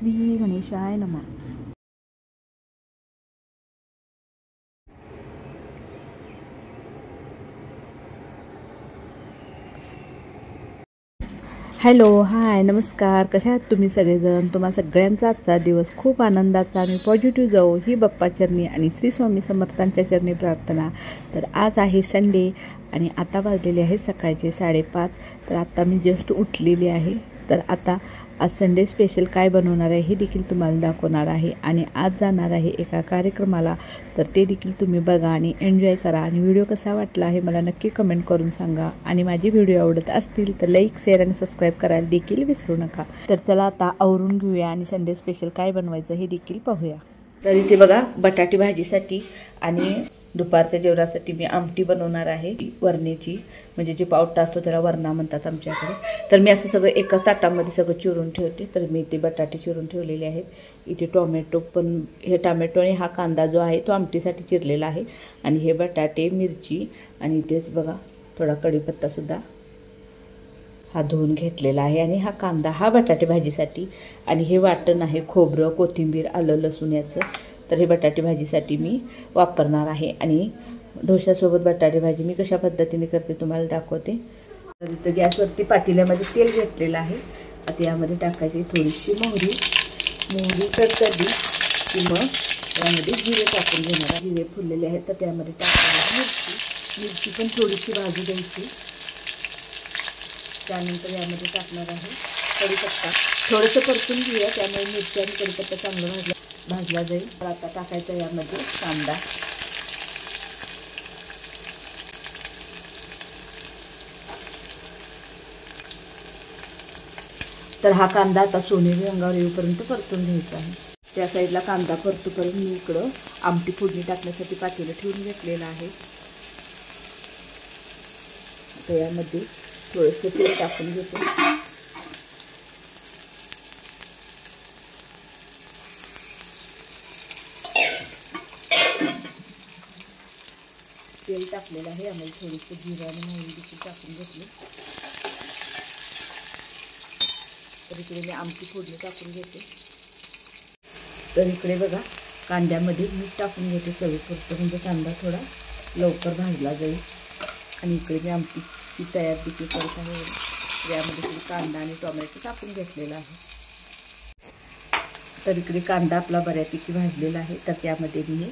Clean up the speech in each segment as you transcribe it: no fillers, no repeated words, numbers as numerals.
श्री गणेशाय नमः. हॅलो, हाय, नमस्कार. कशा आहात तुम्ही सगळेजण? तुम्हा सगळ्यांचा आजचा दिवस खूप आनंदाचा आणि पॉझिटिव्ह जाओ ही बाप्पाचरणी आणि श्री स्वामी समर्थांच्या चरणी प्रार्थना. तर आज आहे संडे आणि आता वाजलेले आहे सकाळचे 5:30. तर आता मी जस्ट उठलेली आहे. तर आता आज संडे स्पेशल काय बनवणार आहे हे देखील तुम्हाला दाखवणार आहे आणि आज जाणार आहे एका कार्यक्रमाला. तर ते देखील तुम्ही बघा आणि एन्जॉय करा आणि व्हिडिओ कसा वाटला आहे मला नक्की कमेंट करून सांगा. आणि माझे व्हिडिओ आवडत असतील तर लाईक, शेअर आणि सबस्क्राईब करायला देखील विसरू नका. तर चला आता आवरून घेऊया आणि संडे स्पेशल काय बनवायचं हे देखील पाहूया. तर इथे बघा, बटाटी भाजीसाठी आणि दुपारच्या जेवणासाठी मी आमटी बनवणार आहे, वरण्याची, म्हणजे जे पावटा असतो त्याला वरणा म्हणतात आमच्याकडे. तर मी असं सगळं एकाच ताटामध्ये सगळं चिरून ठेवते. तर मी इथे बटाटे चिरून ठेवलेले आहेत. इथे टोमॅटो पण, हे टोमॅटो आणि हा कांदा जो आहे तो आमटीसाठी चिरलेला आहे. आणि हे बटाटे, मिरची आणि इथेच बघा थोडा कढीपत्तासुद्धा हा धुवून घेतलेला आहे. आणि हा कांदा हा बटाटे भाजीसाठी. आणि हे वाटण आहे खोबरं, कोथिंबीर, आलं, लसूण याचं. तर हे बटाटे भाजीसाठी मी वापरणार आहे. आणि डोश्यासोबत बटाटे भाजी मी कशा पद्धतीने करते तुम्हाला दाखवते. तर इथं गॅसवरती पातेल्यामध्ये तेल घेतलेलं आहे. आता यामध्ये टाकायची थोडीशी मोहरी तडतडली की मग त्यामध्ये जिरे टाकून घेणार. जिरे फुललेले आहेत तर त्यामध्ये टाकायला मिरची पण थोडीशी भाजू द्यायची. त्यानंतर यामध्ये टाकणार आहे कढीपत्ता. थोडंसं परतून घेऊया, त्यामुळे मिरची आणि कढीपत्ता चांगलं भाजला जाईल. तर आता टाकायचा यामध्ये कांदा. तर हा कांदा आता सोनेरी रंगावर येऊपर्यंत परतून घ्यायचा आहे. त्या साईडला कांदा परतूपर्यंत मी इकडं आमटी फोडणी टाकण्यासाठी पातेलं ठेवून घेतलेलं आहे. तर यामध्ये थोडंसं तेल टाकून घेतो. तेल टाकलेलं आहे. यामध्ये थोडंसं जिरं आणि मोहरी देखील टाकून घेतली. तर इकडे मी आमटी फोडणी टाकून घेते. तर इकडे बघा, कांद्यामध्ये मीठ टाकून घेते चवीपुरतं, म्हणजे कांदा थोडा लवकर भाजला जाईल. आणि इकडे मी आमटीची तयार देखील करत आहे. यामध्ये थोडी कांदा आणि टोमॅटो टाकून घेतलेला आहे. तर इकडे कांदा आपला बऱ्यापैकी भाजलेला आहे. तर त्यामध्ये मी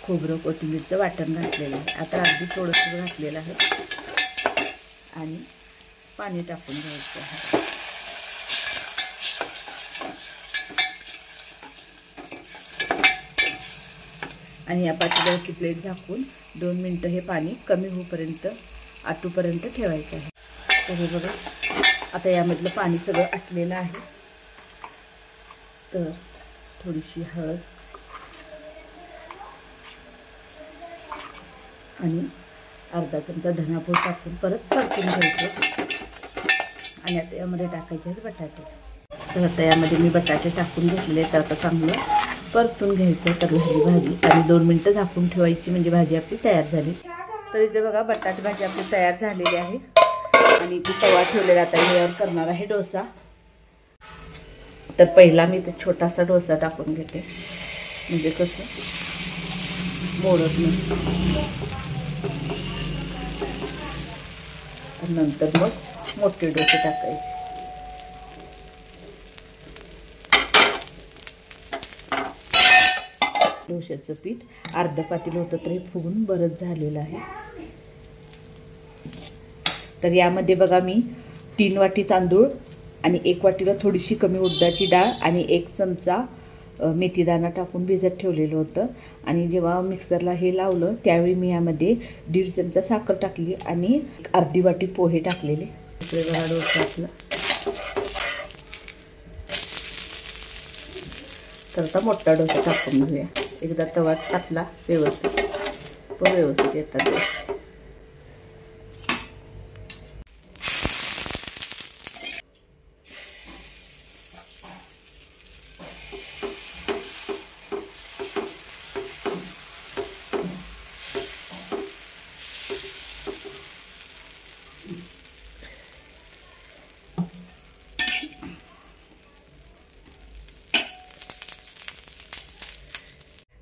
खोबरं, कोथिंबीरचं वाटण घातलेलं आहे. आता अगदी थोडंसं घातलेलं आहे आणि पाणी टाकून घ्यायचं आहे. आणि या पातेल्यावरची प्लेट झाकून 2 मिनटं हे पाणी कमी होईपर्यंत, आटूपर्यंत ठेवायचं आहे. तर हे बघा, आता यामधलं पाणी सगळं आटलेलं आहे. तर थोडीशी हळद आणि अर्धा चमचा धनापूड टाकून परत परतून घ्यायचं. आणि आता यामध्ये टाकायचे आहेत बटाटे. तर आता यामध्ये मी बटाटे टाकून घेतलेले. तर आता चांगलं परतून घ्यायचं. तर भाजी आणि 2 मिनटं झाकून ठेवायची, म्हणजे भाजी आपली तयार झाली. तर इथे बघा, बटाटे भाजी आपली तयार झालेली आहे. आणि इथे तवा ठेवलेला. आता यावर करणार आहे डोसा. तर पहिला मी इथे छोटासा डोसा टाकून घेते, म्हणजे कसं मोडत नाही. नंतर मग मोठे डोसे टाकायचे. डोश्याचं पीठ अर्ध पातेलं होतं तर हे फुगून बरंच झालेलं आहे. तर यामध्ये बघा, मी 3 वाटी तांदूळ आणि 1 वाटीला थोडीशी कमी उडदाची डाळ आणि 1 चमचा मेथीदाणा टाकून भिजत ठेवलेलं होतं. आणि जेव्हा मिक्सरला हे लावलं त्यावेळी मी यामध्ये 1.5 चमचा साखर टाकली आणि अर्धी वाटी पोहे टाकलेले. इकडे बघा डोसा आपला. तर आता मोठा डोसा टाकून घेऊया. एकदा तवा टाकला व्यवस्थित येतात.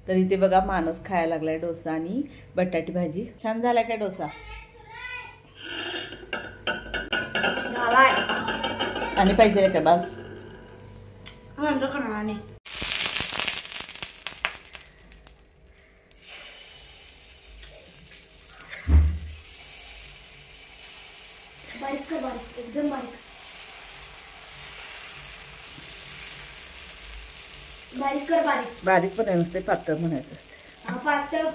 तर इथे बघा मानस खायला लागलाय डोसा आणि बटाटी भाजी. छान झालाय काय डोसा? आणि पाहिजे काय बस? एकदम बारीक पण नसते, पातळ म्हणायचं असते. पातळ.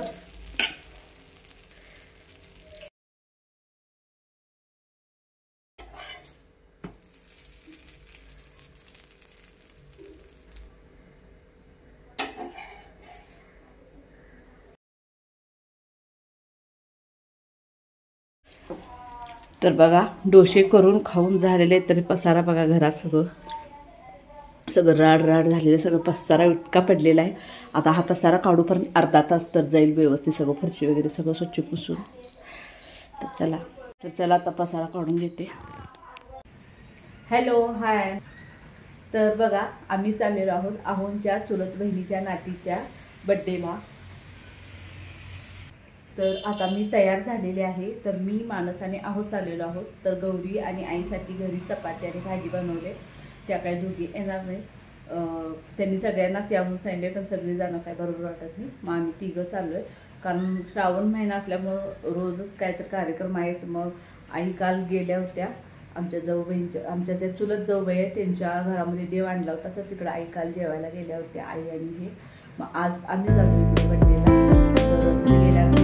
तर बघा डोसे करून खाऊन झालेले, तरी पसारा बघा घरात सगळं राड झालेलं, सगळं पसारा इतका पडलेला आहे. आता हा पसारा काढूपर्यंत अर्धा तास तर जाईल व्यवस्थित, सगळं फरशी वगैरे सगळं स्वच्छ पुसून. तर चला आता पसारा काढून घेते. Hello hi. तर बघा आम्ही चाललेलो आहोत आहोंच्या चुलत बहिणीच्या नातीच्या बड्डेला. तर आता मी तयार झालेले आहे. तर मी मानस आणि आहो चाललेलो आहोत. तर गौरी आणि आईसाठी घरी चपाती आणि भाजी बनवले. त्या काही दोघी येणार नाही, त्यांनी सगळ्यांनाच या म्हणून सांगितले, पण सगळी जाणं काय बरोबर वाटत नाही. मग आम्ही तिघं चाललो आहे, कारण श्रावण महिना असल्यामुळं रोजच काय तर कार्यक्रम आहेत. मग आई काल गेल्या होत्या आमच्या जाऊबाईंच्या, आमच्या त्या चुलत जाऊबाई आहेत त्यांच्या घरामध्ये देव आणला होता, तर तिकडं आई काल जेवायला गेल्या होत्या आई आणि हे. मग आज आम्ही जातो इकडे बड्डेला. तर गेल्या